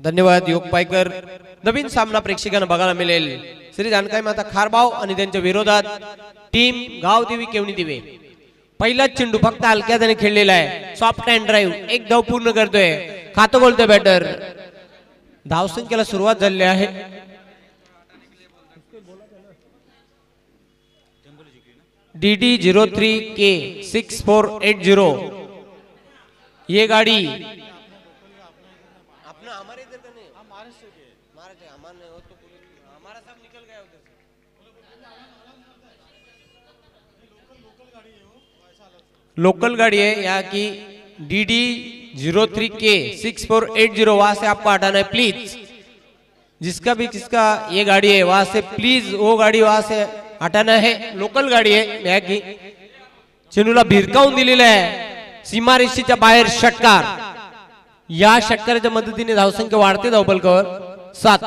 धन्यवाद योग पायकर। नवीन सामना प्रेक्षकांना बघायला मिळेल श्री जानकाई माता खारबाव आणि त्यांच्या विरोधात टीम गावदेवी केवणी दिवे। पहिला चेंडू फक्त हलक्या त्याने खेळलेला आहे, सॉफ्ट हँड ड्राइव्ह, एक धाव पूर्ण करतोय, खातं बोलतोय बॅटर। धावसंख्येला सुरुवात झाली आहे। DD03K6480 ये गाड़ी अपना हमारे इधर का नहीं, महाराष्ट्र के, महाराष्ट्र हमारे नहीं हो तो हमारा सब निकल गया उधर से। लोकल गाड़ी है यहाँ की DD03K6480, वहां से आपको हटाना है प्लीज। जिसका भी किसका ये गाड़ी है वहां से प्लीज वो गाड़ी वहां से हटाना है। लोकल गाड़ी है यहाँ की। चेंडूला भिरकावून दिलेला आहे, सीमारेषेच्या बाहेर षटकार। या षटकाराच्या मदतीने धावसंख्या वाढते धावफलकावर 7।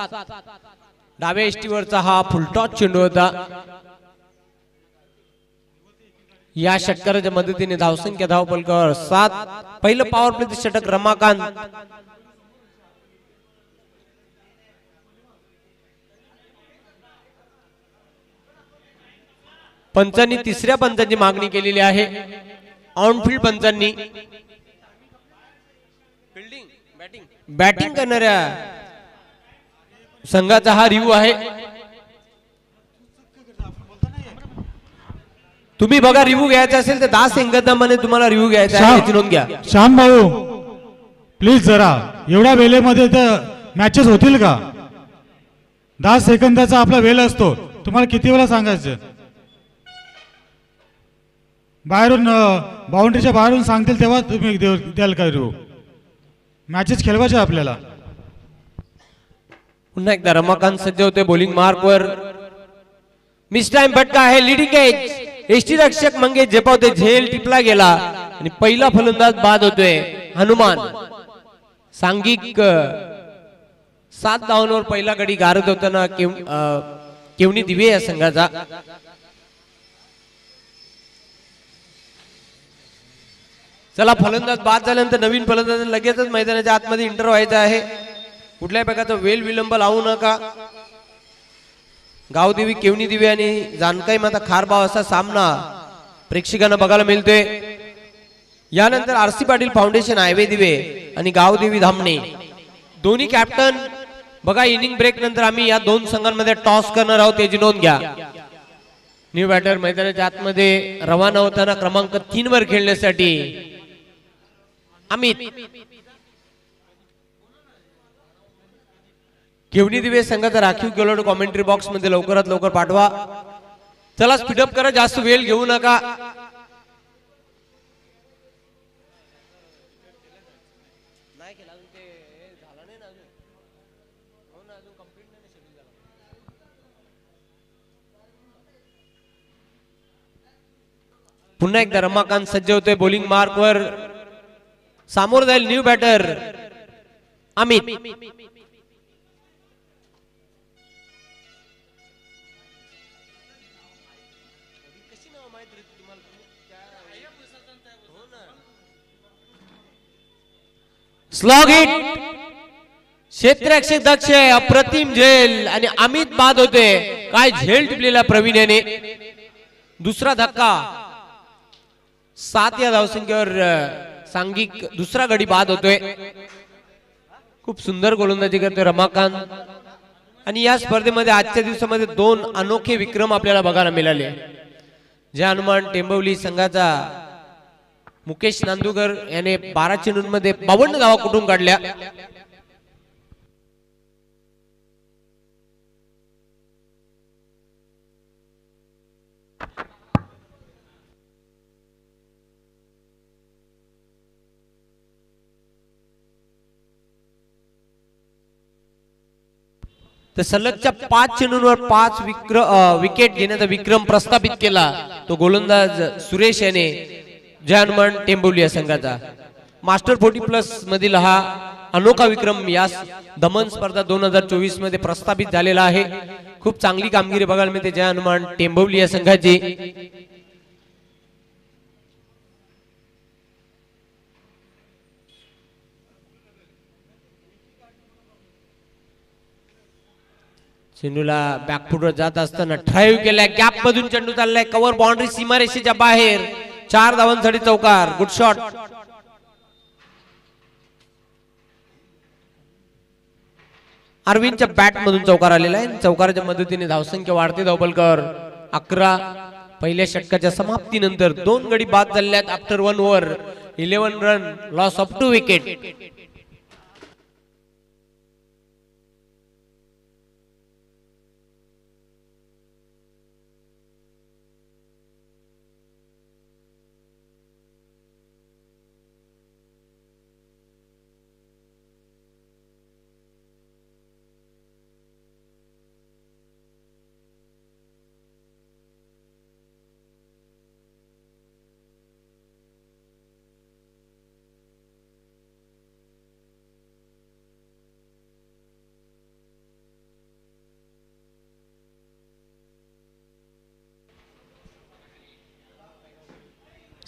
डाव्या एष्टीवरचा हा फुलटॉस चेंडू होता। या षटकाराच्या मदतीने धावसंख्या धावफलकावर 7। पहिलं पॉवर प्ले षटक रमाकांत। पंचांनी तिसऱ्या पंचांची मागणी केलेली आहे। ऑनफील्ड पंचांनी बॅटिंग करणाऱ्या संघाचा हा रिव्ह्यू आहे। तुम्ही बघा, रिव्ह्यू घ्यायचा असेल तर 10 सेकंदामध्ये तुम्हाला रिव्ह्यू घ्यायचा आहे, याची नोंद घ्या। श्याम भाऊ प्लीज जरा एवढ्या वेळेमध्ये तर मॅचेस होतील का? 10 सेकंदाचा आपला वेळ असतो, तुम्हाला किती वेळा सांगायचं? बाहेरून बाउंड्रीच्या बाहेरून सांगतील तेव्हा तुम्ही द्याल का रिव्ह्यू? मॅचेस खेळवायचे आपल्याला। पुन्हा एकदा रमाकांत सज्ज होते बॉलिंग मार्कवर। मिस टाइम फटका आहे, लीडिंग एज। एष्टी रक्षक मंगेश झेपावते, झेल टिपला गेला आणि पहिला फलंदाज बाद होतोय हनुमान। सांघिक 7 धावांवर पहिला गडी गारद होताना केवणी दिवे या संघाचा। चला, फलंदाज बाद झाल्यानंतर नवीन फलंदाज लगेचच मैदानाच्या आतमध्ये इंटर व्हायचं आहे। कुठल्याही प्रकारचा वेल विलंब लावू नका। गावदेवी केवणी दिवे आणि जानकाई माता खारबाव असा सामना प्रेक्षकांना बघायला मिळतोय। यानंतर आरसी पाटील फाउंडेशन हायवे दिवे आणि गावदेवी धामणे दोन्ही कॅप्टन बघा। इनिंग ब्रेक नंतर आम्ही या दोन संघांमध्ये टॉस करणार आहोत, याची नोंद घ्या। न्यू बॅटर मैदानाच्या आतमध्ये रवाना होताना क्रमांक 3 वर खेळण्यासाठी अमित। केवणी दिवे संघाचा राखीव खेळाडू कॉमेंट्री बॉक्स मध्ये लवकरात लवकर पाठवा। चला, स्पीडअप करा, जास्त वेळ घेऊ नका। पुन्हा एकदा रमाकांत सज्ज होते बॉलिंग मार्कवर। सामोर जाईल new batter Amit. Slog hit, क्षेत्ररक्षक दक्ष, अप्रतिम झेल आणि अमित बाद होते। काय झेल टिपलेला प्रवीण याने। दुसरा धक्का, 7 या धावसंख्येवर सांघिक दुसरा गडी बाद होतोय। खूप सुंदर गोलंदाजी करतोय रमाकांत। आणि या स्पर्धेमध्ये आजच्या दिवसामध्ये 2 अनोखे विक्रम आपल्याला बघायला मिळाले। जे हनुमान टेंबवली संघाचा मुकेश नांदुकर याने 12 चेंडूंमध्ये 52 धावा कुठून काढल्या। तर सलगच्या 5 चेंडूंवर 5 विकेट घेण्याचा विक्रम प्रस्थापित केला तो गोलंदाज सुरेश याने जय हनुमान टेंबोली या संघाचा। मास्टर 40+ मधील हा अनोखा विक्रम या दमन स्पर्धा 2024 मध्ये प्रस्थापित झालेला आहे। खूप चांगली कामगिरी बघायला मिळते जय हनुमान टेंबोली या संघाची। चेंडूला बॅकफुटवर जात असताना ड्राईव्ह केलाय, गॅप मधून चेंडू चाललाय, कव्हर बाउंड्री सीमारेषेच्या बाहेर, 4 धावांसाठी चौकार. Good shot. अरविंदच्या बॅट मधून चौकार आलेला आहे. चौकाराच्या मदतीने धावसंख्या वाढते. धावफलकावर 11. पहिल्या षटकाच्या समाप्तीनंतर 2 गडी बाद झालेत. After 1 over 11 run, loss of 2 wicket.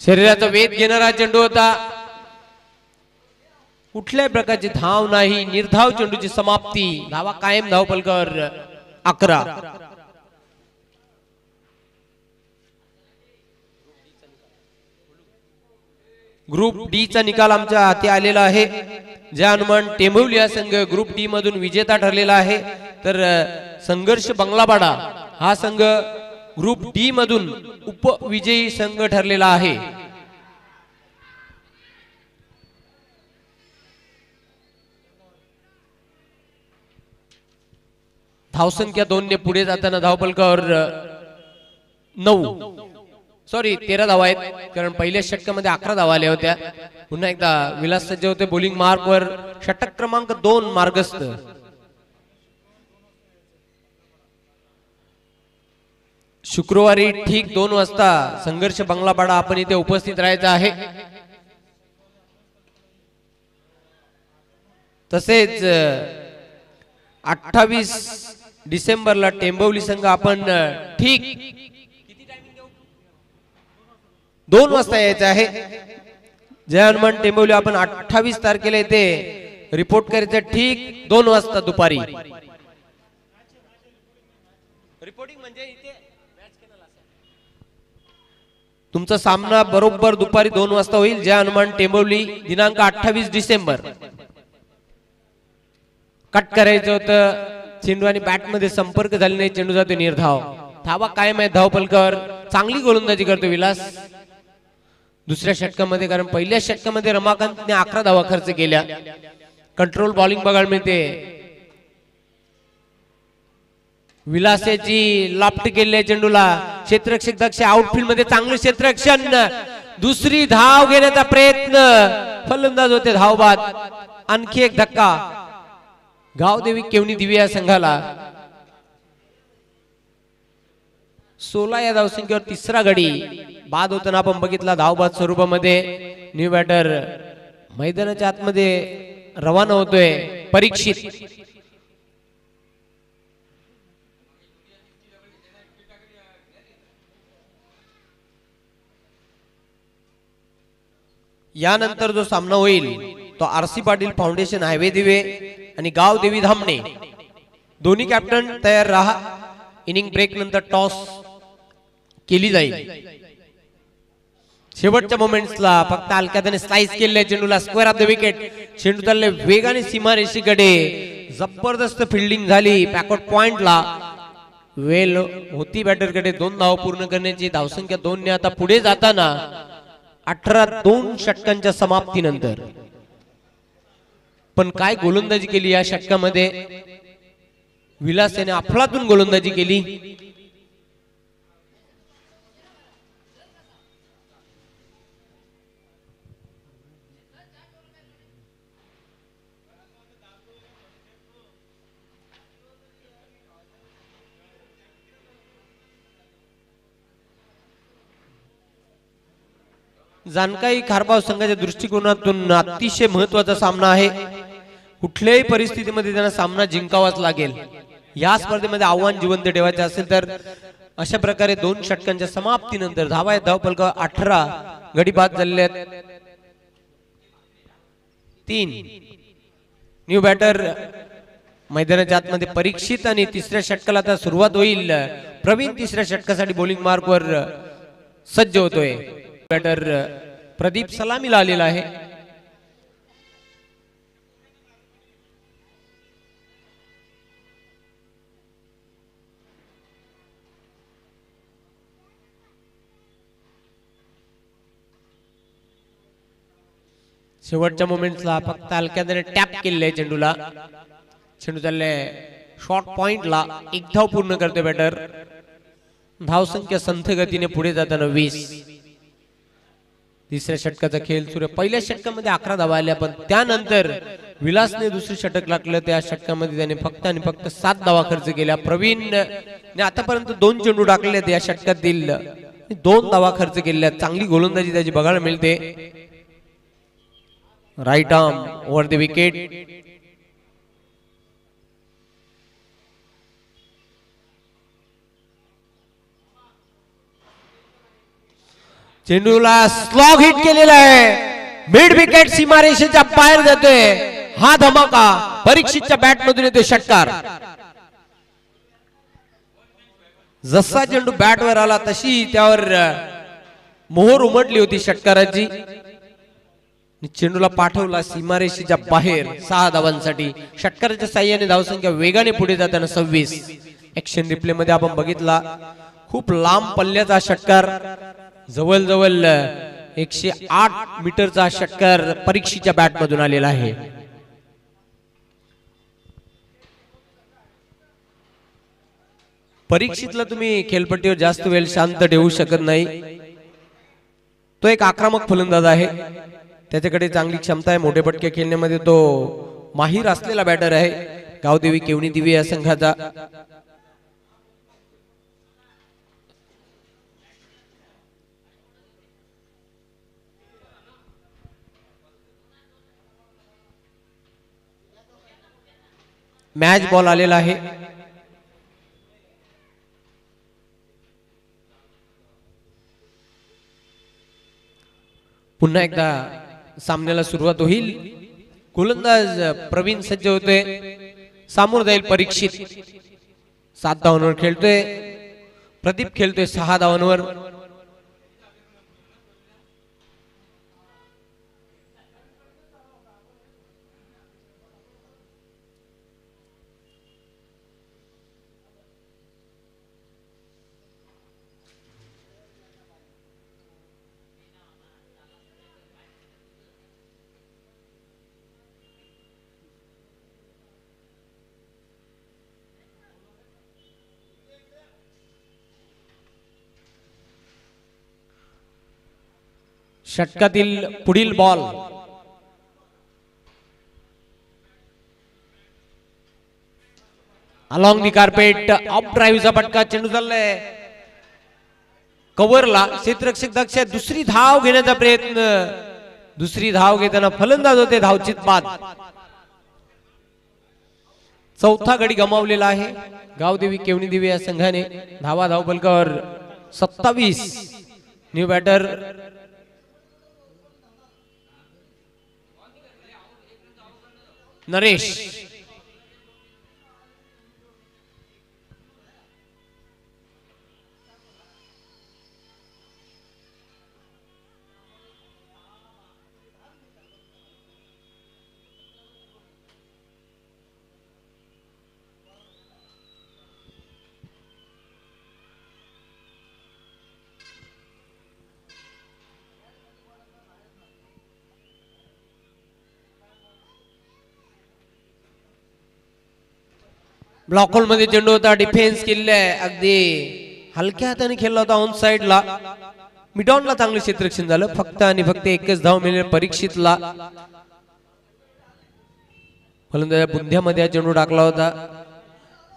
शरीराचा वेध घेणारा चेंडू होता. कुठल्याही प्रकारची धाव नाही. निर्धाव चेंडूची समाप्ती. धावा कायम. धावफलकावर 11. ग्रुप डी चा निकाल आमच्या हाती आलेला आहे. ज्या अनुमान टेंभुर्णी हा संघ ग्रुप डी मधून विजेता ठरलेला आहे, तर संघर्ष बंगलापाडा हा संघ ग्रुप डी मधून उपविजयी संघ ठरलेला आहे. धावसंख्या 2 ने पुढे जाताना धावफलकावर 13 धावा आहेत, कारण पहिल्या षटकामध्ये 11 धावा आल्या होत्या. पुन्हा एकदा विलास सज्ज होते बॉलिंग मार्कवर. षटक क्रमांक 2 मार्गस्थ. शुक्रवारी ठीक 2 वाजता संघर्ष बंगलापाडा आपण इथे उपस्थित राहायचं आहे. तसेच 28 डिसेंबरला टेंभुर्णी संघ आपण ठीक 2 वाजता यायचं आहे. जय हनुमान टेंभुर्णी आपण 28 तारखेला इथे रिपोर्ट करायचं ठीक 2 वाजता दुपारी. रिपोर्टिंग म्हणजे इथे तुमचा सामना बरोबर दुपारी 2 वाजता होईल. जय हनुमान टेंभुर्णी दिनांक 28 डिसेंबर. कट करायचं होतं. चेंडू आणि बॅट मध्ये संपर्क झाले नाही. चेंडू जातो निर्धाव. धावा कायम आहे. धावफलकावर चांगली गोलंदाजी करतो विलास दुसऱ्या षटकामध्ये, कारण पहिल्या षटकामध्ये रमाकांतने 11 धावा खर्च केल्या. कंट्रोल बॉलिंग बघायला मिळते. विलासाची लॉफ्ट केलेल्या चेंडूला क्षेत्ररक्षक दक्ष आउटफील्ड मध्ये चांगलं क्षेत्ररक्षण. दुसरी धाव घेण्याचा प्रयत्न. फलंदाज होते धावबाद. आणखी एक धक्का. गावदेवी केवणी दिवे या संघाला. 16 या धावसंख्येवर 3रा गडी बाद होताना आपण बघितला धावबाद स्वरूपामध्ये. न्यू बॅटर मैदानाच्या आतमध्ये रवाना होतोय. परीक्षित यानंतर जो सामना होईल तो आरसी पाटील फाउंडेशन हायवे दिवे आणि गाव देवी धामणे. दोन्ही कॅप्टन तयार राहा. इनिंग ब्रेक नंतर टॉस केली जाईल. शेवटच्या मोमेंट्सला फक्त हलक्याने स्लाइस केलेल्या चेंडूला स्क्वेअर ऑफ द विकेट. चेंडू चालले वेगाने सीमारेषेकडे. जबरदस्त फिल्डिंग झाली. बॅकवर्ड पॉइंटला वेल होती बॅटरकडे. 2 धाव पूर्ण करण्याची. धावसंख्या 2 ने आता पुढे जाताना 18-2 षटकांच्या समाप्तीनंतर. पण काय गोलंदाजी केली या षटकामध्ये. विलास याने अफलातून गोलंदाजी केली. जानकाई खारबाव संघाच्या दृष्टिकोनातून अतिशय महत्वाचा सामना आहे. कुठल्याही परिस्थितीमध्ये त्यांना सामना जिंकावाच लागेल. या स्पर्धेमध्ये आव्हान जिवंत ठेवायचे असेल तर अशा प्रकारे 2 षटकांच्या समाप्तीनंतर धावा धावफलक 18 गडी बाद झालेले आहेत. 3 न्यू बॅटर मैदानाच्या आतमध्ये परीक्षित आणि तिसऱ्या षटकाला आता सुरुवात होईल. प्रवीण तिसऱ्या षटकासाठी बॉलिंग मार्कवर सज्ज होतोय. बॅटर प्रदीप सलामीला आलेला आहे. शेवटच्या मोमेंट्सला फक्त हलक्याने टॅप केलेलं आहे चेंडूला. चेंडू चाललाय शॉर्ट पॉइंटला. एक धाव पूर्ण करते बॅटर. धावसंख्या संथ गतीने पुढे जाताना 20. तिसऱ्या षटकाचा खेळ सुरू. पहिल्या षटकामध्ये 11 धावा आल्या, पण त्यानंतर विलासने दुसरे षटक लागलं. त्या षटकामध्ये त्याने फक्त आणि फक्त 7 धावा खर्च केल्या. प्रवीणने आतापर्यंत 2 चेंडू टाकले या षटकातील 2 धावा खर्च केल्या. चांगली गोलंदाजी त्याची बघायला मिळते. Right arm over the wicket. चेंडूला स्लॉग हिट केलेला आहे. मिड विकेट सीमारेषेच्या बाहेर जातोय. हा धमाका परीक्षितच्या बॅट मधून येतोय षटकार. जसा चेंडू बॅट वर आला तशी त्यावर मोहर उमटली होती षटकाराची. चेंडूला पाठवला सीमारेषेच्या बाहेर 6 धावांसाठी. षटकाराच्या साह्याने धावसंख्या वेगाने पुढे जाताना 26. ऍक्शन रिप्ले मध्ये आपण बघितला खूप लांब पल्ल्याचा षटकार. जवळजवळ 108 मीटरचा षटकार परीक्षेच्या बॅट मधून आलेला आहे. परीक्षितला तुम्ही खेळपट्टीवर जास्त वेळ शांत ठेवू शकत नाही. तो एक आक्रमक फलंदाज आहे. त्याच्याकडे चांगली क्षमता आहे. मोठे पटके खेळण्यामध्ये तो माहीर असलेला बॅटर आहे. गावदेवी केवणी दिवे या संघाचा. मॅच बॉल आलेला आहे. पुन्हा एकदा सामन्याला सुरुवात होईल. गोलंदाज प्रवीण सज्ज होते. सामोर जाईल परीक्षित. 7 धावांवर खेळतोय. प्रदीप खेळतोय 6 धावांवर. षटकातील पुढील ball along the carpet. Off ड्राईव्हचा फटका. चेंडू चाललाय कव्हरला. क्षेत्ररक्षक दक्ष. दुसरी धाव घेण्याचा प्रयत्न. दुसरी धाव घेताना फलंदाज होते धावचित बाद. चौथा गडी गमावलेला आहे गावदेवी केवणी देवी या संघाने. धावा धावफलकावर 27. New batter Naresh. Block hole मध्ये चेंडू होता. डिफेन्स केलेला अगदी हलक्या हाताने खेळला होता ऑन साइडला. मिडॉनला चांगलं क्षेत्ररक्षण झालं. फक्त आणि फक्त एकच धाव मिळेल परीक्षितला. फलंदाज बुंध्यामध्ये चेंडू टाकला होता.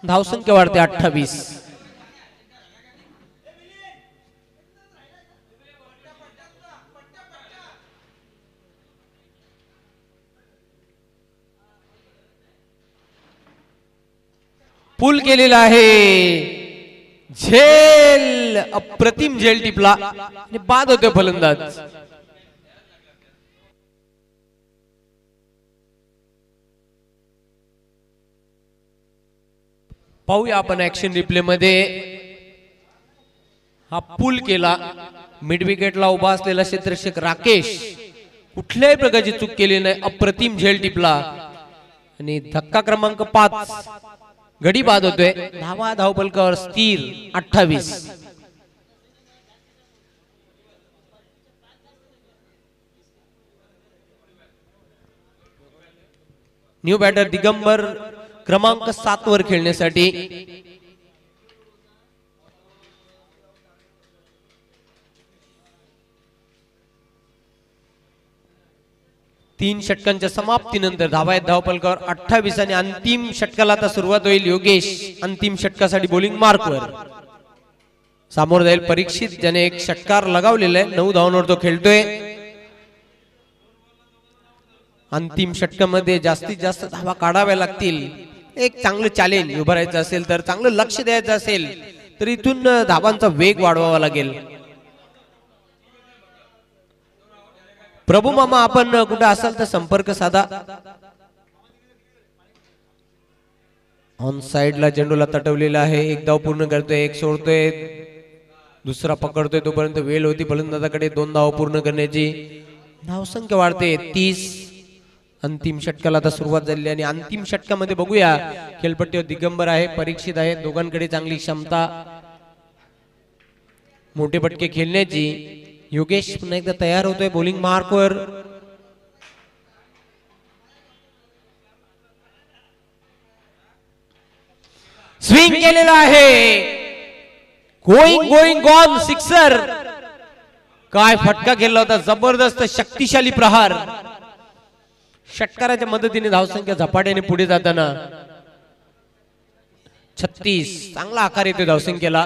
धावसंख्या वाढते 28. पुल केलेला आहे. झेल अप्रतिम झेल टिपला आणि बाद होते फलंदाज. पाहूया आपण ऍक्शन रिप्ले मध्ये हा पूल केला मिड विकेटला उभा असलेला क्षेत्ररक्षक राकेश कुठल्याही प्रकारची चूक केली नाही अप्रतिम झेल टिपला आणि धक्का क्रमांक 5 गडी बाद होतोय धावा धावपलकावर स्थिर 28 न्यू बॅटर दिगंबर क्रमांक 7 वर खेळण्यासाठी 3 षटकांच्या समाप्तीनंतर धावा आहेत धावपलकावर 28 आणि अंतिम षटकाला आता सुरुवात होईल योगेश अंतिम षटकासाठी बॉलिंग मार्कवर समोर जाईल परीक्षित ज्याने एक षटकार लगावलेला आहे 9 धावांवर तो खेळतोय अंतिम षटकामध्ये जास्तीत जास्त धावा काढाव्या लागतील एक चांगलं चॅलेंज उभारायचं असेल तर चांगलं लक्ष द्यायचं असेल तर इथून धावांचा वेग वाढवावा लागेल प्रभू मामा आपण कुठे असाल तर संपर्क साधा ऑन साइडला चेंडूला तटवलेला आहे एक धाव पूर्ण करतोय एक सोडतोय दुसरा पकडतोय तोपर्यंत वेळ होती फलंदाजाकडे 2 धाव पूर्ण करण्याची धावसंख्या वाढते 30 अंतिम षटकाला आता सुरुवात झाली आणि अंतिम षटकामध्ये बघूया खेळपट्टीवर दिगंबर आहे परीक्षित आहे दोघांकडे चांगली क्षमता मोठे पटके खेळण्याची योगेश पुन्हा एकदा तयार होतोय बॉलिंग मार्कवर स्विंग केलेला आहे गोइंग गॉन सिक्सर काय फटका खेळला होता जबरदस्त शक्तिशाली प्रहार षटकाराच्या मदतीने धावसंख्या झपाट्याने पुढे जाताना 36 चांगला आकार येतो धावसंख्येला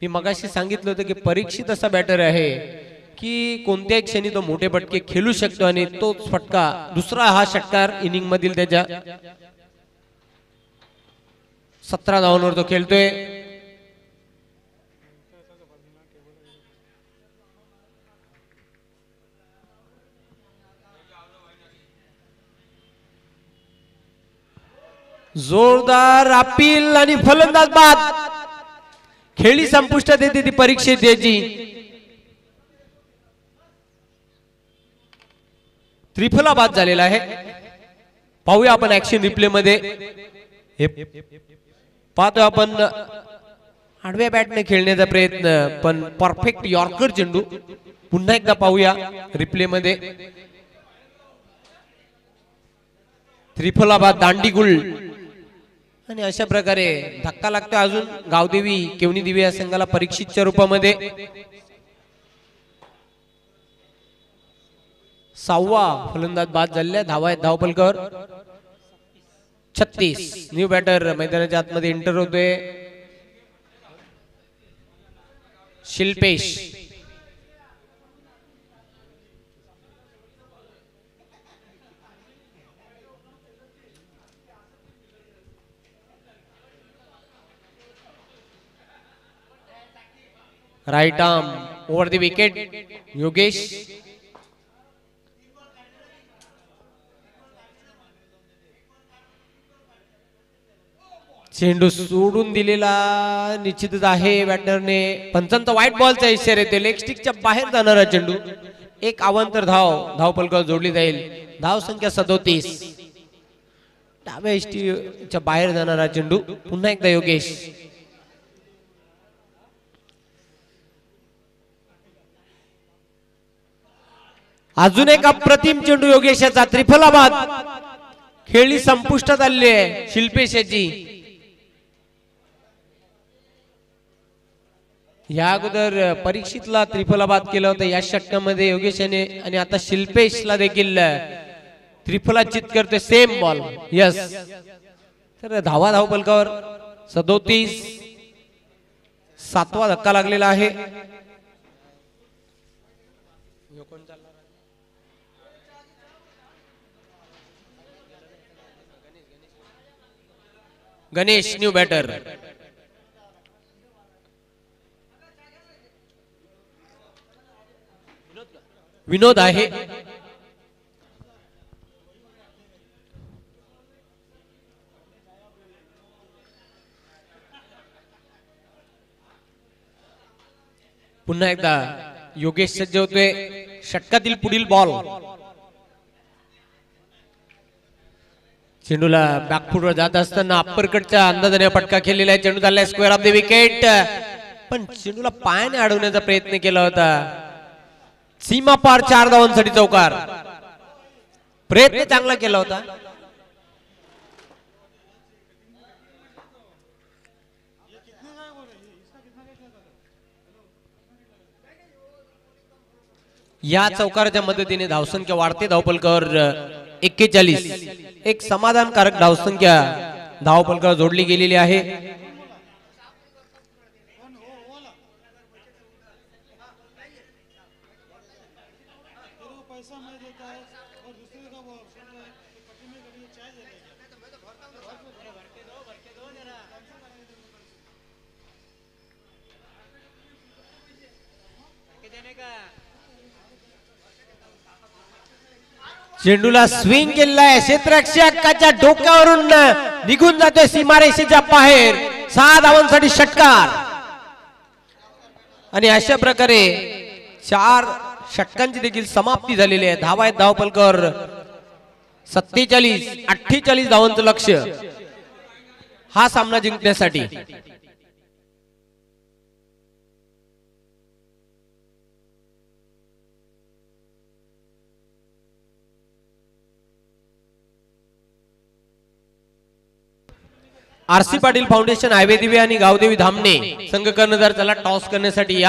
मी मगाशी सांगितलं होतं की परीक्षित असा बॅटर आहे की कोणत्याही क्षणी तो मोठे फटके खेळू शकतो आणि तोच फटका दुसरा हा षटकार इनिंग मधील त्याच्या 17 धावांवर तो खेळतोय जोरदार अपील आणि फलंदाज बाद खेळी संपुष्टात येते ती परीक्षेत द्यायची त्रिफला बाद झालेला आहे पाहूया आपण ऍक्शन रिप्ले मध्ये पाहतो आपण आडव्या बॅटने खेळण्याचा प्रयत्न पण परफेक्ट यॉर्कर चेंडू पुन्हा एकदा पाहूया रिप्ले मध्ये त्रिफला बाद दांडीगुल आणि अशा प्रकारे धक्का लागतोय अजून गावदेवी केवनी दिवे या संघाला परीक्षितच्या रूपामध्ये 6वा फलंदाज बाद झालेला धावा आहेत धावपलकावर 36 न्यू बॅटर मैदानाच्या आतमध्ये एंटर होतोय Shilpesh right arm over the wicket Yogesh चेंडू सोडून दिलेला निश्चितच आहे बॅटरने पंचांचा व्हाईट बॉलचा इशारा येतो लेग स्टिकच्या बाहेर जाणारा चेंडू एक अवांतर धावपलकावर जोडली जाईल धाव संख्या 37 डाव्या इष्टीच्या बाहेर जाणारा चेंडू पुन्हा एकदा योगेश अजून एक अप्रतिम चेंडू योगेशाचा त्रिफला बाद खेळी संपुष्टात आली आहे शिल्पेशाची या अगोदर परीक्षितला त्रिफला बाद केला होता या षटकामध्ये योगेशाने आणि आता शिल्पेशला देखील त्रिफला चित करते सेम बॉल यस तर धावा धावपलकावर 37 7वा धक्का लागलेला आहे गणेश न्यू बॅटर विनोद आहे पुन्हा एकदा योगेश सज्ज होतोय षटकातील पुढील बॉल चेंडूला बॅकफुटवर जात असताना अप्परकटच्या अंदाजाने फटका खेळलेला आहे चेंडू चाललाय स्क्वेअर ऑफ द विकेट पण चेंडूला पायाने अडवण्याचा प्रयत्न केला होता सीमा पार 4 धावांसाठी चौकार प्रयत्न चांगला केला होता या चौकाराच्या मदतीने धावसंख्या वाढते धावपलकावर 41 एक समाधानकारक धावसंख्या धावपलकावर जोडली गेलेली आहे चेंडूला स्विंग केलाय क्षेत्ररक्षकाच्या डोक्यावरून निघून जातोय सीमारेषेच्या बाहेर 6 धावांसाठी षटकार आणि अशा प्रकारे 4 षटकांची देखील समाप्ती झालेली आहे धावा आहेत धावपलकावर 47-48 धावांचं लक्ष्य हा सामना जिंकण्यासाठी आरसी पाटील फाउंडेशन हायवे दिवे आणि गावदेवी धामणे संघ कर्णधार त्याला टॉस करण्यासाठी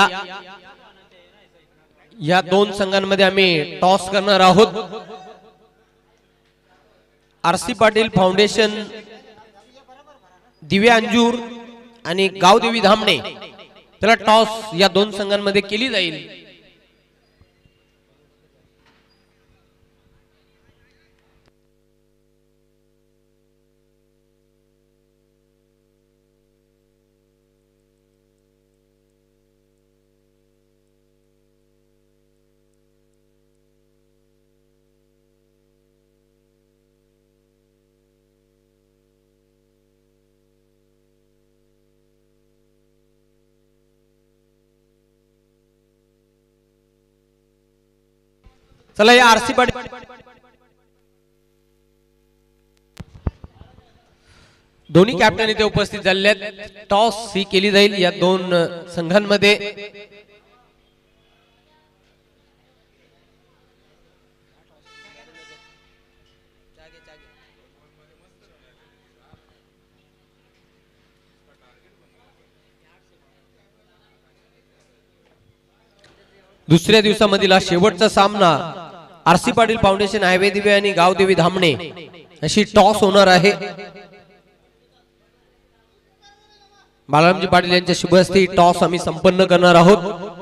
या दोन संघांमध्ये आम्ही टॉस करणार आहोत आरसी पाटील फाउंडेशन दिवे अंजूर आणि गावदेवी धामणे त्याला टॉस या दोन संघांमध्ये केली जाईल चला या आरसी पाटील दोन्ही कॅप्टन इथे उपस्थित झाले आहेत टॉस ही केली जाईल या दोन संघांमध्ये दुसऱ्या दिवसामधील हा शेवटचा सामना आरसी पाटील फाउंडेशन हायवे दिवे आणि गावदेवी धामणे अशी टॉस होणार आहे बाळरामजी पाटील यांच्या शुभ हस्ते टॉस आम्ही संपन्न करणार आहोत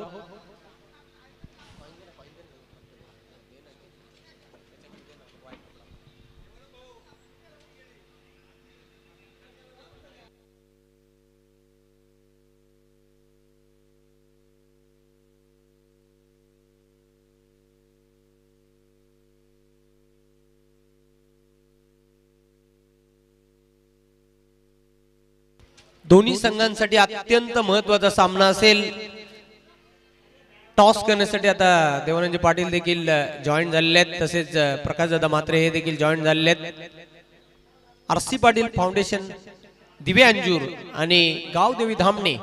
दोन्ही संघांसाठी अत्यंत महत्त्वाचा सामना असेल टॉस करण्यासाठी आता देवानंद पाटील देखील जॉईन झालेले आहेत तसेच प्रकाश दादा मात्रे हे देखील जॉईन झालेले आहेत आरसी पाटील फाउंडेशन दिवे अंजूर आणि गावदेवी धामणे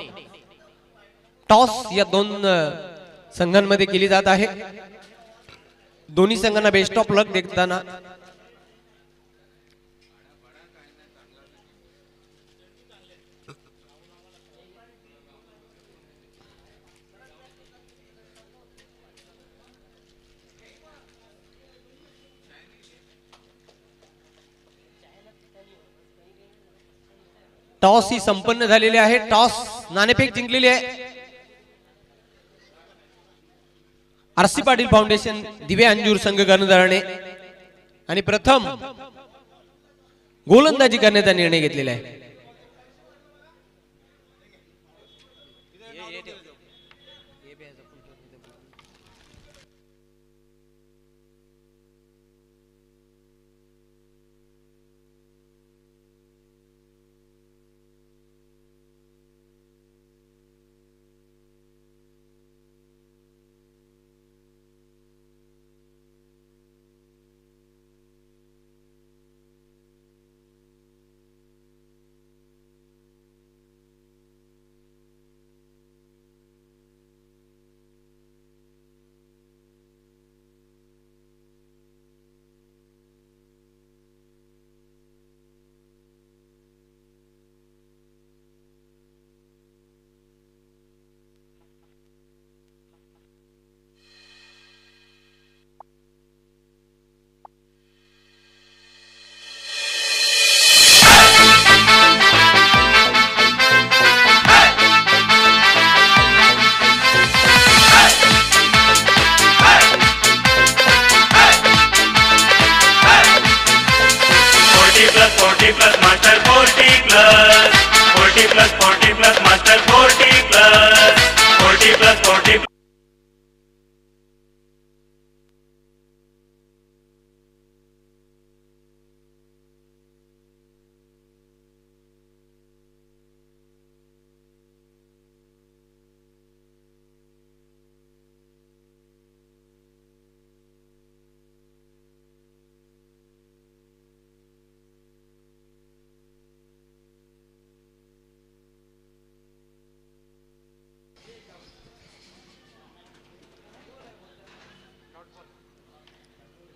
टॉस या दोन संघांमध्ये केली जात आहे दोन्ही संघांना बेस्ट ऑफ लक देताना टॉस ही संपन्न झालेली आहे टॉस नाणेफेक जिंकलेली आहे आरसी पाटील फाउंडेशन दिवे अंजूर संघ कर्णधाराने आणि प्रथम गोलंदाजी करण्याचा निर्णय घेतलेला आहे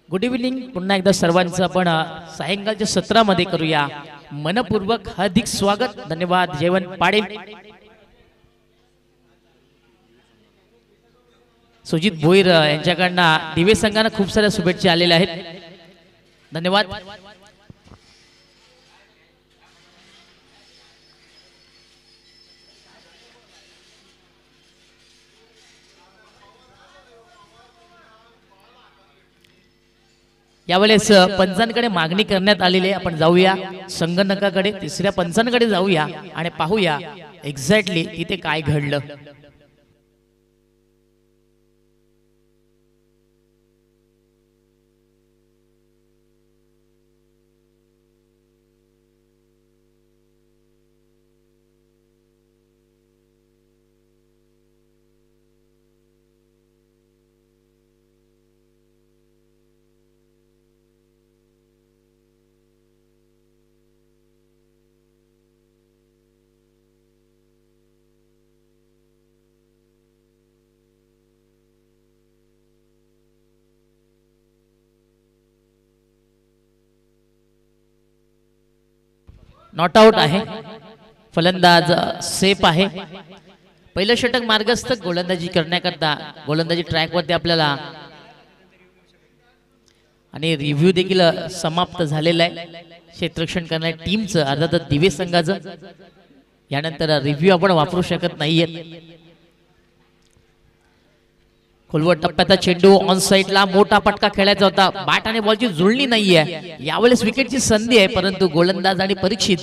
गुड इव्हनिंग पुन्हा एकदा सर्वांचं आपण सायंकाळच्या सत्रामध्ये करूया मनपूर्वक हार्दिक स्वागत. धन्यवाद. जेवण पाडेल सुजित भोईर यांच्याकडनं दिवे संघानं खूप साऱ्या शुभेच्छा आलेल्या आहेत. धन्यवाद. यावेळेस पंचांकडे मागणी करण्यात आलेली आहे. आपण जाऊया संगणकाकडे, तिसऱ्या पंचांकडे जाऊया आणि पाहूया एक्झॅक्टली तिथे काय घडलं. नॉट आउट आहे. फलंदाज सेफ आहे. पहिलं षटक मार्गस्थ. गोलंदाजी करण्याकरता गोलंदाजी ट्रॅकवरती आपल्याला आणि रिव्ह्यू देखील समाप्त झालेला आहे. क्षेत्ररक्षण करणाऱ्या टीमचं अर्थातच दिवे संघाचं. यानंतर रिव्ह्यू आपण वापरू शकत नाहीये. खोलवर टप्प्याचा चेंडू ऑन साइडला मोठा फटका खेळायचा होता. बॅट आणि बॉलची जुळणी नाहीये. यावेळेस विकेटची संधी आहे, परंतु गोलंदाज आणि परीक्षित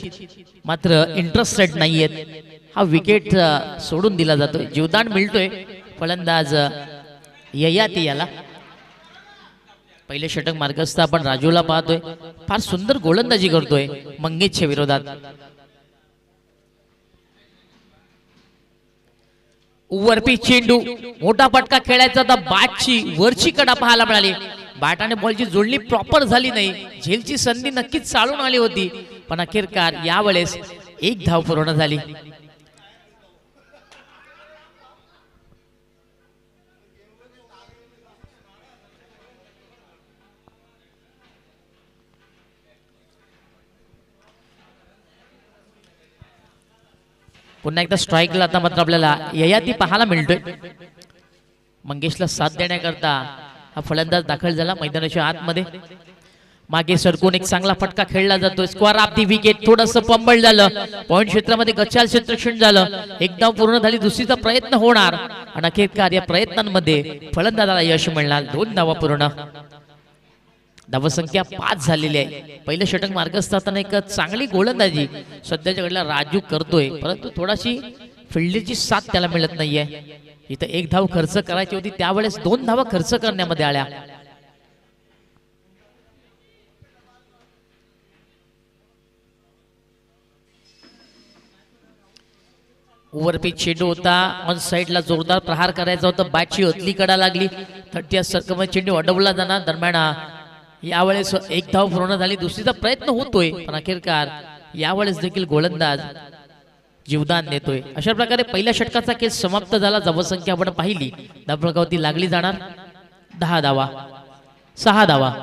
मात्र इंटरेस्टेड नाहीयेत. हा विकेट सोडून दिला जातोय. जीवदान मिळतोय फलंदाज ययाती याला. पहिले षटक मार्गस्थ आपण राजूला पाहतोय. फार सुंदर गोलंदाजी करतोय मंगेशच्या विरोधात. वरपी चेंडू मोठा फटका खेळायचा होता. बॅटची वरची कडा पाहायला मिळाली. बॅट आणि बॉलची जोडणी प्रॉपर झाली नाही. झेलची संधी नक्कीच चालून आली होती, पण अखेरकार यावेळेस एक धाव पूर्ण झाली. पुन्हा एकदा स्ट्राईकला आता मात्र आपल्याला ययाती पाहायला मिळतोय. मंगेशला साथ देण्याकरता हा फलंदाज दाखल झाला मैदानाच्या आतमध्ये. मागे सरकून एक चांगला फटका खेळला जातोय. Square of the wicket. थोडंसं पंबळ झालं. पॉइंट क्षेत्रामध्ये गचाल क्षेत्ररक्षण झालं. एकदा पूर्ण झाली. दुसरीचा प्रयत्न होणार आणि अखेरकार या प्रयत्नांमध्ये फलंदाजाला यश मिळणार. 2 धावा पूर्ण. धावसंख्या 5 झालेली आहे. पहिलं षटक मार्गस्थ असताना एक चांगली गोलंदाजी सध्याच्या घडीला राजू करतोय, परंतु थोडाशी फिल्डरची साथ त्याला मिळत नाहीये. इथं 1 धाव खर्च करायची होती, त्यावेळेस 2 धावा खर्च करण्यामध्ये आल्या. ओव्हरपिच चेंडू होता. ऑन साइडला जोरदार प्रहार करायचा होता. बॅटची अतली कडा लागली. 30 सर्कल चेंडू अडवला जाणार. दरम्यान यावेळेस 1 धाव पूर्ण झाली. दुसरीचा प्रयत्न होतोय, पण अखेरकार यावेळेस देखील गोलंदाज जीवदान देतोय. अशा प्रकारे पहिल्या षटकाचा खेळ समाप्त झाला. धावसंख्या आपण पाहिली. धावफलकावरती लागली जाणार 10 धावा, 6 धावा.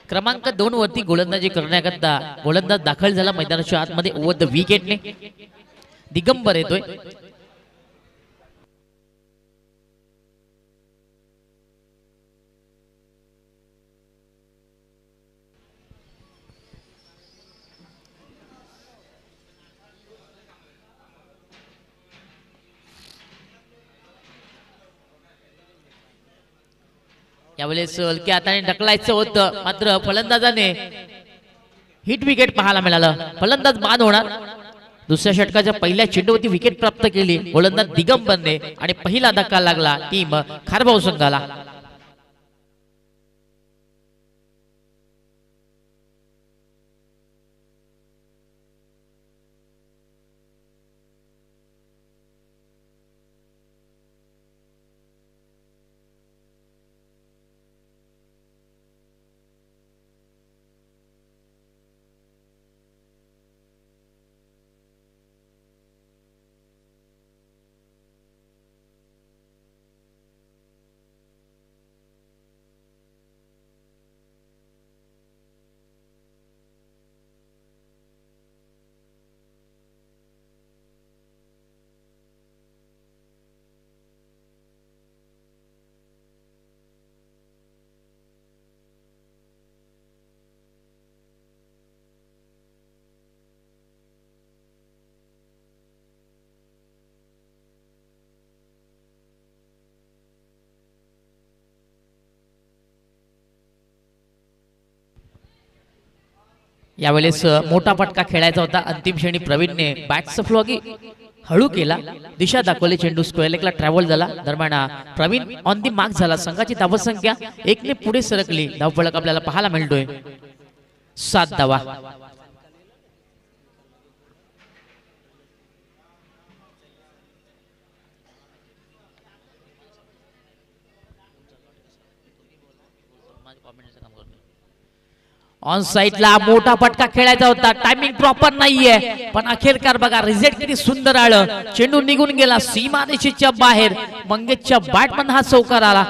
क्रमांक 2 वरती गोलंदाजी करण्याकरता गोलंदाज दाखल झाला मैदानाच्या आतमध्ये. ओव्हर द विकेटने दिगंबर येतोय. त्यावेळेस हलक्या हाताने ढकलायचं होतं, मात्र फलंदाजाने हिट विकेट पाहायला मिळालं. फलंदाज बाद होणार. दुसऱ्या षटकाच्या पहिल्या चेंडूवरती विकेट प्राप्त केली गोलंदाज दिगंबरने आणि पहिला धक्का लागला टीम खारबाव संघाला. यावेळेस मोठा फटका खेळायचा होता. अंतिम क्षणी प्रवीणने बॅटचा फ्लो हळू केला, दिशा दाखवली, चेंडू स्क्वेअर लेगला ट्रॅव्हल झाला. दरम्यान प्रवीण ऑन दी मार्क झाला. संघाची धावसंख्या 1 ने पुढे सरकली. धावफलक आपल्याला पाहायला मिळतोय 7 धावा. ऑन साइडला मोठा फटका खेळायचा होता. टायमिंग प्रॉपर नाहीये, पण अखेरकार बघा रिझल्ट किती सुंदर आलं. चेंडू निघून गेला सीमारेषेच्या बाहेर. मंगेशच्या बॅटमन हा चौकार आला.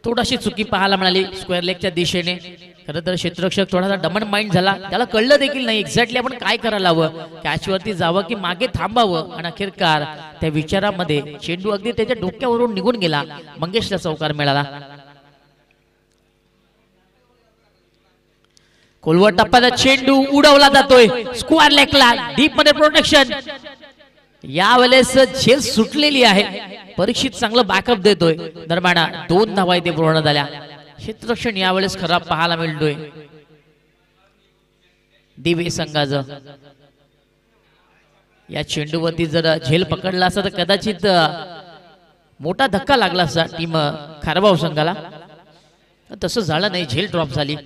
थोडीशी चुकी पाहायला मिळाली स्क्वेअर लेगच्या दिशेने. खरं तर क्षेत्ररक्षक थोडासा डमन माइंड झाला. त्याला कळलं देखील नाही एक्झॅक्टली आपण काय करायला हवं, कॅचवरती जावं की मागे थांबावं. आणि अखेरकार त्या विचारामध्ये चेंडू अगदी त्याच्या डोक्यावरून निघून गेला. मंगेशला चौकार मिळाला. खोलवर टप्प्याचा चेंडू उडवला जातोय स्क्वेअर लेगला. डीप मध्ये प्रोटेक्शन. यावेळेस झेल सुटलेली आहे. परीक्षित चांगलं बॅकअप देतोय. दरम्यान 2 धावा इथे पूर्ण झाल्या. क्षेत्ररक्षण यावेळेस खराब पाहायला मिळतोय दिवे संघाचं. या चेंडूवरती जर झेल पकडला असता तर कदाचित मोठा धक्का लागला असता टीम खारबाव संघाला. तसं झालं नाही, झेल ड्रॉप झाली.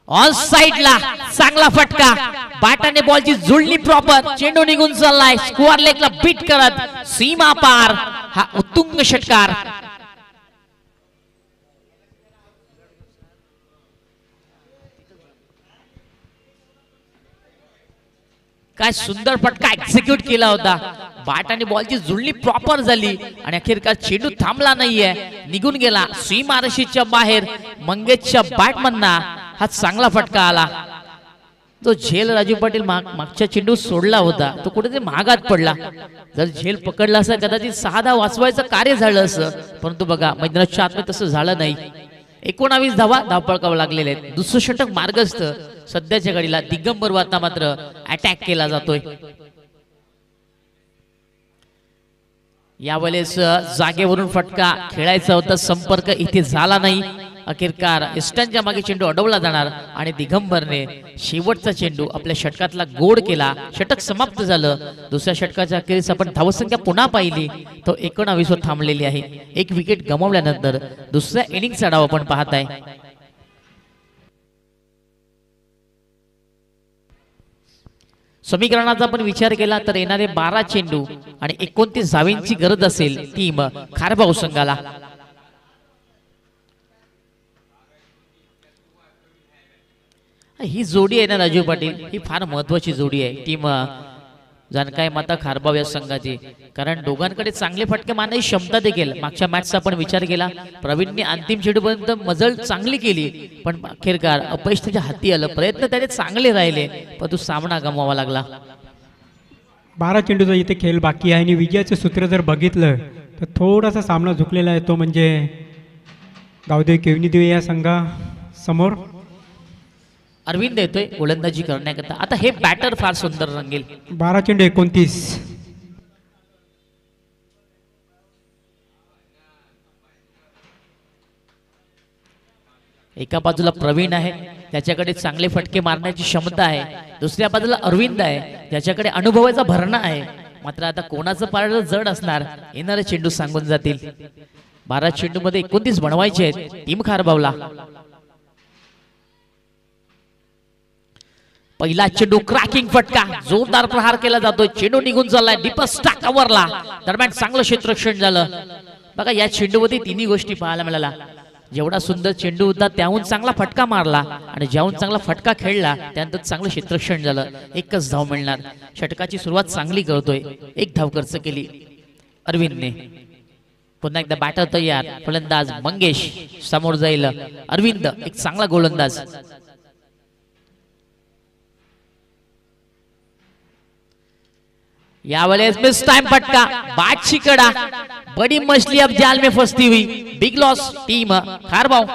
ऑन साइडला चांगला फटका. बॅटाने बॉलची जुळणी प्रॉपर. चेंडू निघून चाललाय स्क्वेअर लेगला बीट करत सीमा पार. हा उत्तुंग षटकार. काय सुंदर फटका एक्झिक्यूट केला होता. बॅटाने बॉलची जुळणी प्रॉपर झाली आणि अखेरकार चेंडू थांबला नाहीये, निघून गेला सीमारेषेच्या बाहेर. मंगेशच्या बॅटमनना हा चांगला फटका आला. जो झेल राजू पाटील मागच्या चेंडू सोडला होता तो कुठेतरी महागात पडला. जर झेल पकडला असता कदाचित 6 धावा वाचवायचं कार्य झालं असं, परंतु बघा मैदानाच्या आतमध्ये तसं झालं नाही. 19 धावा धावपळकावं लागलेले आहेत. दुसरं षटक मार्गस्थ. सध्याच्या घडीला दिगंबर वाता मात्र अटॅक केला जातोय. यावेळेस जागेवरून फटका खेळायचा होता, संपर्क इथे झाला नाही. अखेरकार इस्टांच्या मागे चेंडू अडवला जाणार आणि दिगंबरने शेवटचा चेंडू आपल्या षटकातला गोड केला. षटक समाप्त झालं. दुसऱ्या षटकाच्या अखेरीस आपण धावसंख्या पुन्हा पाहिली तो 19 वर थांबलेली आहे. 1 विकेट गमावल्यानंतर दुसऱ्या इनिंगचा डाव आपण पाहताय. समीकरणाचा आपण विचार केला तर येणारे 12 चेंडू आणि 29 धावांची गरज असेल टीम खारबाव संघाला. ही जोडी आहे ना राजू पाटील, ही फार महत्वाची जोडी आहे टीम जानकाय माता खारबाव या संघाची. कारण दोघांकडे चांगले फटके मारण्याची क्षमता देखील. मागच्या मॅचचा आपण विचार केला, प्रवीणने अंतिम चेंडूपर्यंत मजल चांगली केली पण अखेरकार अपयश त्याच्या हाती आलं. प्रयत्न त्याने चांगले राहिले पण तो सामना गमवावा लागला. 12 चेंडूचा इथे खेळ बाकी आहे आणि विजयाचं सूत्र जर बघितलं तर थोडासा सामना झुकलेला आहे तो म्हणजे गावदेवी केवनीदेवी या संघासमोर. अरविंद येतोय गोलंदाजी करण्याकरता. आता हे बॅटर फार सुंदर रंगेल. 12 चेंडू 29. एका बाजूला प्रवीण आहे, त्याच्याकडे चांगले फटके मारण्याची क्षमता आहे. दुसऱ्या बाजूला अरविंद आहे, ज्याच्याकडे अनुभवाचा भरणा आहे. मात्र आता कोणाचं पारडं जड असणार, येणारे चेंडू सांगून जातील. 12 चेंडू मध्ये 29 बनवायचे आहेत टीम खारबावला. पहिला चेंडू क्रॅकिंग फटका, जोरदार प्रहार केला जातोय. चेंडू निघून चाललाय डीपस्ट कव्हरला. दरम्यान चांगलं क्षेत्ररक्षण झालं. बघा या चेंडूमध्ये तिन्ही गोष्टी पाहायला मिळाल्या. जेवढा सुंदर चेंडू होता त्याहून चांगला फटका मारला आणि ज्याहून चांगला फटका खेळला त्यानंतर चांगलं क्षेत्ररक्षण झालं. एकच धाव मिळणार. षटकाची सुरुवात चांगली करतोय. 1 धाव खर्च केली अरविंदने. पुन्हा एकदा बॅटर तयार. फलंदाज मंगेश समोर जाईल. अरविंद एक चांगला गोलंदाज. यावेळेस मिस टाइम फटका, बादशी कडा. बड़ी मछली अब जाल में फंसती हुई. Big loss team खारबाव.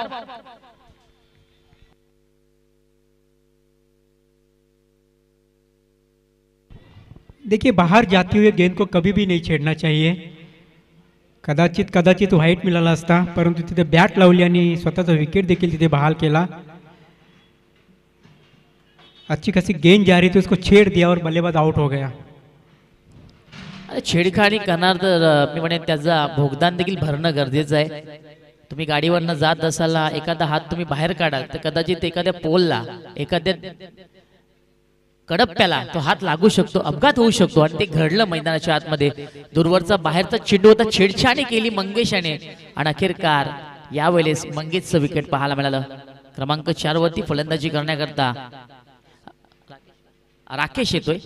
देखिए बाहर जाते हुए गेंद को कभी भी नहीं छेड़ना चाहिए. कदाचित व्हाईट मिळाला असता, परंतु तिथे बॅट लावली आणि स्वतःचा विकेट देखील तिथे बहाल केला. अच्छी खासी गेंद जा रही थी, उसको छेड़ दिया और बल्लेबाज आउट हो गया. छेडखानी करणार तर मी म्हणेन त्याचा भोगदान देखील भरणं गरजेचं आहे. तुम्ही गाडीवरनं जात असाल, एखादा हात तुम्ही बाहेर काढाल तर कदाचित एखाद्या पोलला, एखाद्या कडप्प्याला तो हात लागू शकतो, अपघात होऊ शकतो. आणि ते घडलं मैदानाच्या आतमध्ये. दूरवरचा बाहेरचा चेंडू होता, छेडछाणी केली मंगेशाने आणि अखेरकार यावेळेस मंगेशचं विकेट पाहायला मिळालं. क्रमांक 4 वरती फलंदाजी करण्याकरता राकेश येतोय.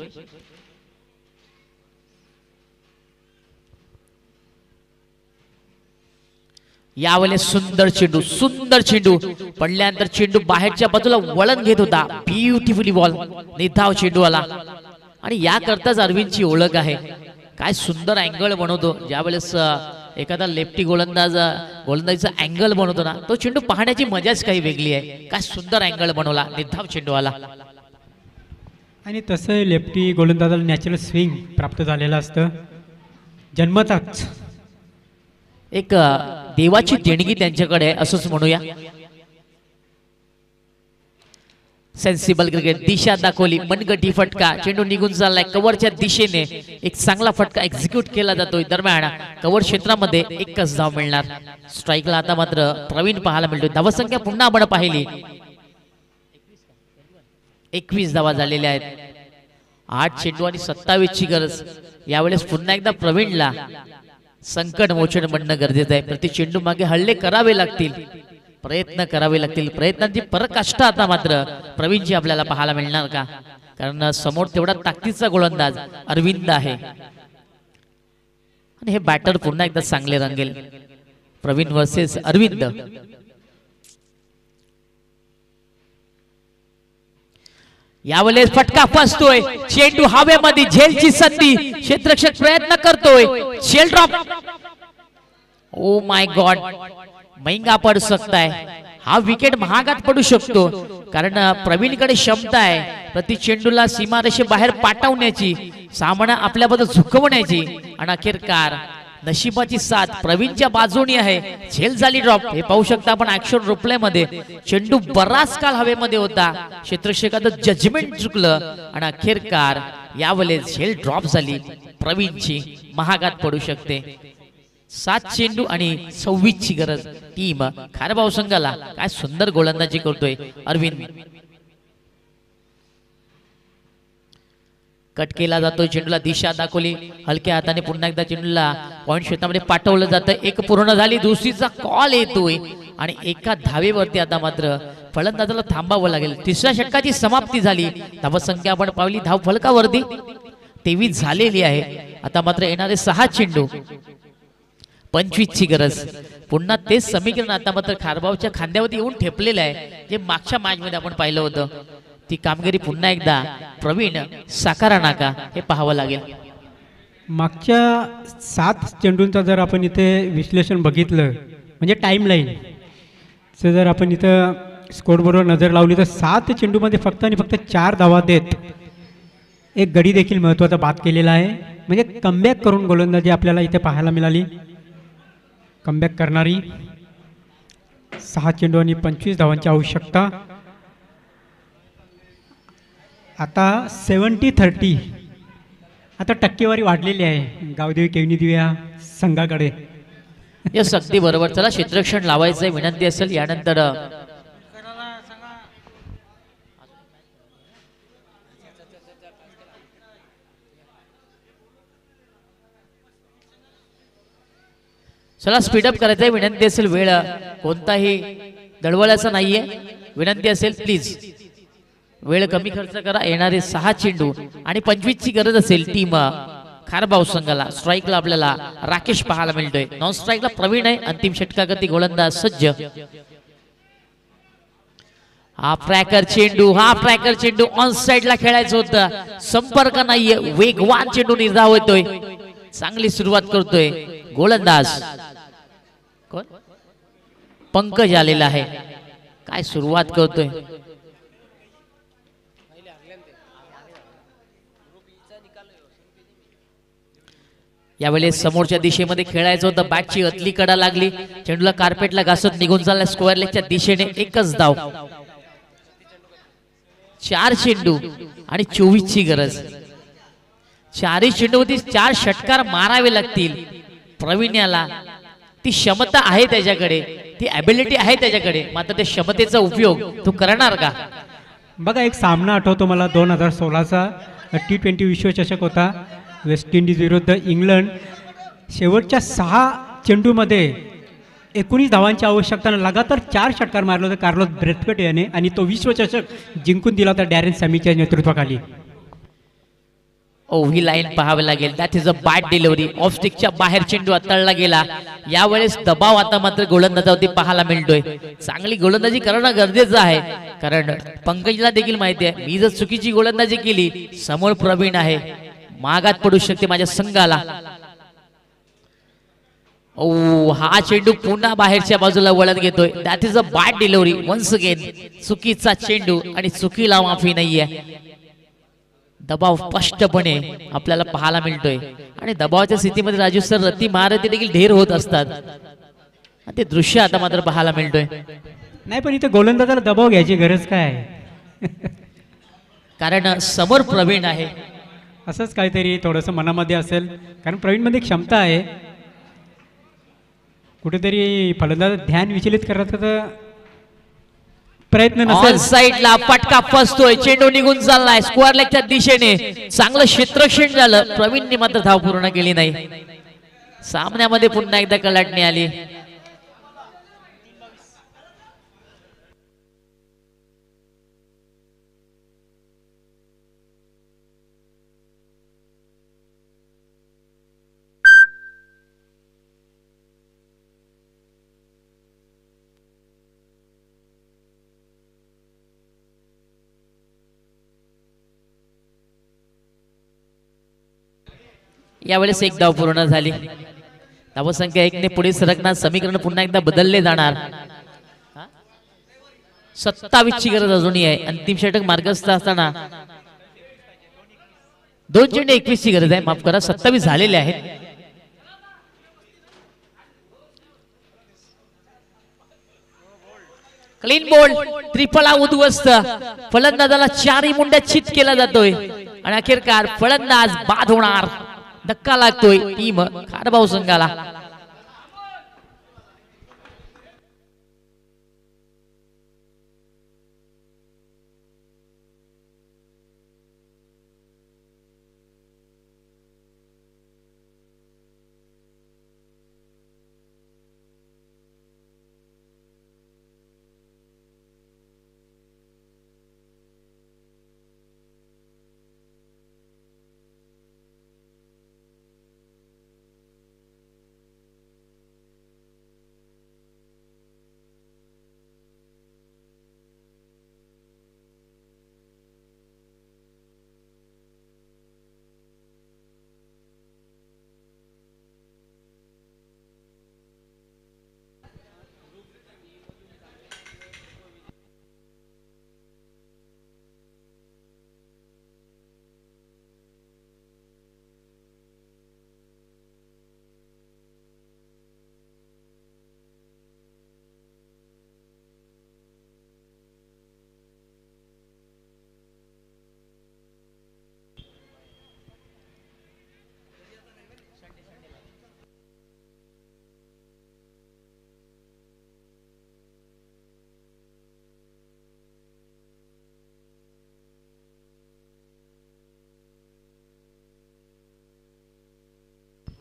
यावेळेस सुंदर चेंडू पडल्यानंतर चेंडू बाहेरच्या बाजूला वळण घेत होता. ब्युटिफुली बॉल, निधाव चेंडू आला. आणि याकरताच अरविंदची ओळख आहे. काय सुंदर अँगल बनवतो. ज्यावेळेस एखादा लेफ्टी गोलंदाजीचा अँगल बनवतो ना, तो चेंडू पाहण्याची मजाच काही वेगळी आहे. काय सुंदर अँगल बनवला, निधाव चेंडू आला. आणि तसं लेफ्टी गोलंदाजाला नॅचरल स्विंग प्राप्त झालेलं असतं जन्मताच. एक देवाची देणगी त्यांच्याकडे असंच म्हणूया. सेन्सिबल क्रिकेट, दिशा दाखवली, मनगटी फटका. चेंडू निघून चाललाय कव्हरच्या दिशेने. एक चांगला फटका एक्झिक्यूट केला जातोय. दरम्यान कव्हर क्षेत्रामध्ये एकच धाव मिळणार. स्ट्राईकला आता मात्र प्रवीण पाहायला मिळतोय. धावसंख्या पुन्हा आपण पाहिली 21 धावा झालेल्या आहेत. 8 चेंडू आणि 27 ची गरज. यावेळेस पुन्हा एकदा प्रवीणला संकट मोचन बनणं गरजेचं आहे. प्रति चेंडू मागे हल्ले करावे लागतील, प्रयत्न करावे लागतील. प्रयत्नांची पराकाष्ठा आता मात्र प्रवीणची आपल्याला पाहायला मिळणार का? कारण समोर तेवढा ताकदीचा गोलंदाज अरविंद आहे. आणि हे बॅटर पुन्हा एकदा चांगले रंगेल. प्रवीण वर्सेस अरविंद. यावेळेस फटका फसतोय. चेंडू हवेमध्ये, झेलची संधी. क्षेत्ररक्षक प्रयत्न करतोय. शेल ड्रॉप. ओ माय गॉड, महंगा पड सकता है. हा विकेट महागात पडू शकतो. कारण प्रवीणकडे क्षमता आहे प्रति चेंडूला सीमारेषे बाहेर पाठवण्याची, सामना आपल्या बाजूला झुकवण्याची. आणि अखेरकार नशिबाची साथ प्रवीणच्या बाजूने आहे. झेल झाली ड्रॉप. हे पाहू शकता आपण ऍक्शन रिप्ले मध्ये. चेंडू बराच काळ हवेमध्ये होता. क्षेत्ररक्षकाचं जजमेंट चुकलं आणि अखेरकार यावेळेस झेल ड्रॉप झाली. प्रवीणची महागात पडू शकते. 7 चेंडू आणि 26 ची गरज टीम खारबाव संघाला. काय सुंदर गोलंदाजी करतोय अरविंद. कट केला जातोय. चेंडूला दिशा दाखवली. हलक्या हाताने पुन्हा एकदा चेंडूला पॉइंट क्षेत्रामध्ये पाठवलं जातं. 1 पूर्ण झाली. दुसरीचा कॉल येतोय आणि एका धावेवरती आता मात्र फलंदाजाला थांबावं लागेल. 3ऱ्या षटकाची समाप्ती झाली. धावसंख्या आपण पावली धाव फलकावरती 23 झालेली आहे. आता मात्र येणारे 6 चेंडू 25 ची गरज. पुन्हा तेच समीकरण आता मात्र खारबावच्या खांद्यावरती येऊन ठेपलेलं आहे, जे मागच्या मॅच मध्ये आपण पाहिलं होतं. ती कामगिरी पुन्हा एकदा प्रवीण साकारा नाका हे पाहावं लागेल. मागच्या 7 चेंडूंचा जर आपण इथे विश्लेषण बघितलं म्हणजे टाईमलाईन जर आपण इथं स्कोरबरोबर नजर लावली तर 7 चेंडूमध्ये फक्त आणि फक्त 4 धावा देत एक गडी देखील महत्त्वाचा बाद केलेला आहे. म्हणजे कमबॅक करून गोलंदाजी आपल्याला इथे पाहायला मिळाली. कमबॅक करणारी 6 चेंडू आणि 25 धावांची आवश्यकता. आता 70-30 आता टक्केवारी वाढलेली आहे गावदेवी केवनी दिव्या संघाकडे. यस अगदी बरोबर. चला क्षेत्ररक्षण लावायचंय विनंती असेल यानंतर. चला स्पीडअप करायचंय विनंती असेल. वेळ कोणताही दळवळाचा नाहीये. विनंती असेल प्लीज वेळ कमी खर्च करा. येणारे 6 चेंडू आणि 25 ची गरज असेल टीम खारबाव संघाला. स्ट्राईकला आपल्याला राकेश पाहायला मिळतोय. नॉन स्ट्राईकला प्रवीण आहे. अंतिम षटकागती गोलंदाज सज्ज. हा ट्रॅकर चेंडू ऑन साइडला खेळायचं होतं. संपर्क नाहीये. वेगवान चेंडू निर्धाव होतोय. चांगली सुरुवात करतोय गोलंदाज कोण पंकज आलेला आहे. काय सुरुवात करतोय. यावेळेस समोरच्या दिशेमध्ये खेळायचं होतं. बॅटची अतली कडा लागली. चेंडूला कार्पेटला घासत निघून चालला स्क्वेअर लेगच्या दिशेने. एकच धाव. 4 चेंडू आणि 24 ची गरज. 4ही चेंडूवरती 4 षटकार मारावे लागतील. प्रवीण याला ती क्षमता आहे त्याच्याकडे. ती ॲबिलिटी आहे त्याच्याकडे. मात्र त्या क्षमतेचा उपयोग तो करणार का. बघा एक सामना आठवतो मला 2016चा T20 विश्वचषक होता. वेस्ट इंडिज विरुद्ध इंग्लंड. शेवटच्या 6 चेंडूमध्ये 19 धावांची आवश्यकता. लगातार 4 षटकार मारले होते कार्लोस ब्रेथवेट याने आणि तो विश्वचषक जिंकून दिला होता डॅरेन सॅमीच्या नेतृत्वाखाली. ही लाईन पाहावी लागेल. That is a bad delivery. Off स्टिकच्या बाहेर चेंडू हाताळला गेला. यावेळेस दबाव आता मात्र गोलंदाजावरती पाहायला मिळतोय. चांगली गोलंदाजी करणं गरजेचं आहे. कारण पंकजला देखील माहिती आहे मी जर चुकीची गोलंदाजी केली समोर प्रवीण आहे मागात पडू शकते माझ्या संघाला. हा चेंडू पुन्हा बाहेरच्या बाजूला वळत घेतोय. That is a bad delivery once again. चुकीचा चेंडू आणि चुकीला माफी नाहीये. दबाव स्पष्टपणे आपल्याला पाहायला मिळतोय. आणि दबावाच्या स्थितीमध्ये राजू सर रती महारथी देखील ढेर होत असतात. ते दृश्य आता मात्र पाहायला मिळतोय. नाही पण इथे गोलंदाजाला दबाव घ्यायची गरज काय. कारण समोर प्रवीण आहे. असंच काहीतरी थोडंसं मनामध्ये असेल. कारण प्रवीणमध्ये क्षमता आहे. कुठेतरी फलंदाज ध्यान विचलित करण्याचा प्रयत्न नसेल. साईडला फटका फसतोय. चेंडू निघून चाललाय स्क्वेअर लेगच्या दिशेने. चांगलं क्षेत्ररक्षण झालं. प्रवीणने मात्र धाव पूर्ण केली नाही. सामन्यामध्ये पुन्हा एकदा कलाटणी आली. यावेळेस एक धाव पूर्ण झाली. धावसंख्या 1 ने पुढे सरकणार. समीकरण पुन्हा एकदा बदलले जाणार. 27 ची गरज अजूनही आहे. अंतिम षटक मार्गस्थ असताना 2 चेंडू 21 ची गरज आहे. माफ करा 27 झालेले आहेत. Clean bowled. त्रिफळा उद्ध्वस्त. फलंदाजाला 4ही मुंड्या चित केला जातोय आणि अखेरकार फलंदाज बाद होणार. धक्का लागतोय टीम खारबाव संघाला.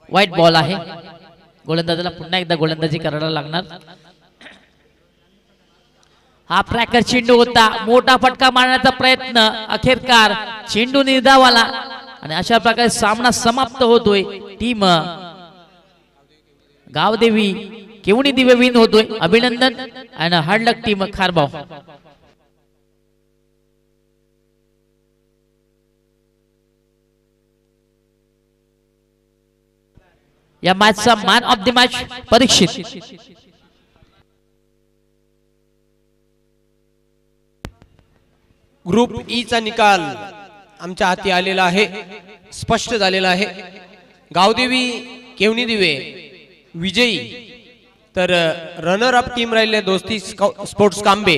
वाईट बॉल आहे. गोलंदाजाला पुन्हा एकदा गोलंदाजी करायला लागणार. हा ट्रॅकर चेंडू होता, मोठा फटका मारण्याचा प्रयत्न, अखेरकार चेंडू निर्धावाला आणि अशा प्रकारे सामना समाप्त होतोय. टीम गावदेवी केवणी दिवे विन होतोय. अभिनंदन आणि हार्ड लक टीम खारबाव. या मॅचचा man of the match Parikshit. Group E चा निकाल आमच्या हाती आलेला आहे, स्पष्ट झालेला आहे. गावदेवी केवणी दिवे विजयी, तर रनर अप टीम राहिले दोस्ती स्पोर्ट्स कांबे